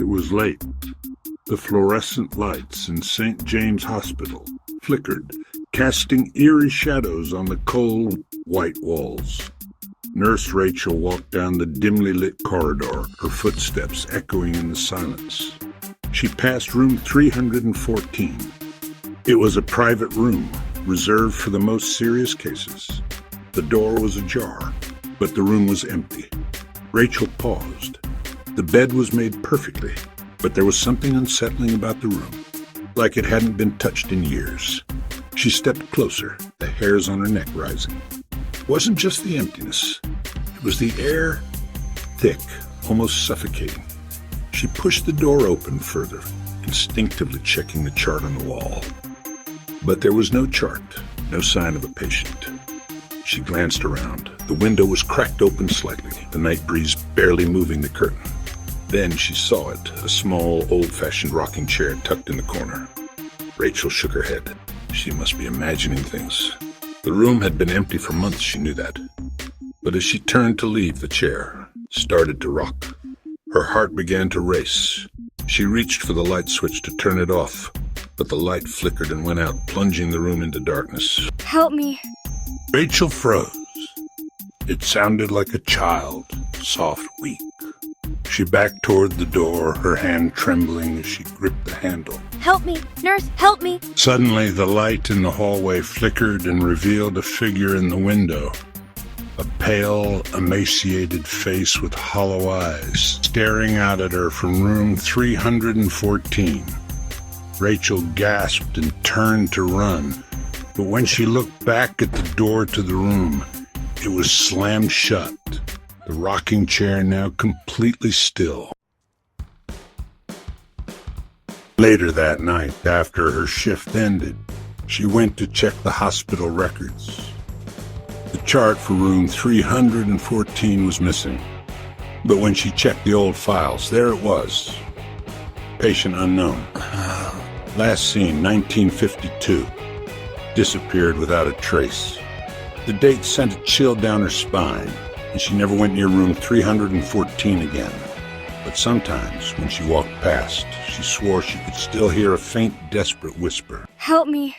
It was late. The fluorescent lights in St. James Hospital flickered, casting eerie shadows on the cold, white walls. Nurse Rachel walked down the dimly lit corridor, her footsteps echoing in the silence. She passed room 314. It was a private room, reserved for the most serious cases. The door was ajar, but the room was empty. Rachel paused. The bed was made perfectly, but there was something unsettling about the room, like it hadn't been touched in years. She stepped closer, the hairs on her neck rising. It wasn't just the emptiness. It was the air, thick, almost suffocating. She pushed the door open further, instinctively checking the chart on the wall. But there was no chart, no sign of a patient. She glanced around. The window was cracked open slightly, the night breeze barely moving the curtain. Then she saw it, a small, old-fashioned rocking chair tucked in the corner. Rachel shook her head. She must be imagining things. The room had been empty for months, she knew that. But as she turned to leave, the chair started to rock. Her heart began to race. She reached for the light switch to turn it off, but the light flickered and went out, plunging the room into darkness. Help me. Rachel froze. It sounded like a child, soft, weak. She backed toward the door, her hand trembling as she gripped the handle. Help me, nurse, help me. Suddenly, the light in the hallway flickered and revealed a figure in the window. A pale, emaciated face with hollow eyes, staring out at her from room 314. Rachel gasped and turned to run, but when she looked back at the door to the room, it was slammed shut, the rocking chair now completely still. Later that night, after her shift ended, she went to check the hospital records. The chart for room 314 was missing, but when she checked the old files, there it was. Patient unknown. Last seen 1952. Disappeared without a trace. The date sent a chill down her spine, and she never went near room 314 again. But sometimes, when she walked past, she swore she could still hear a faint, desperate whisper. Help me.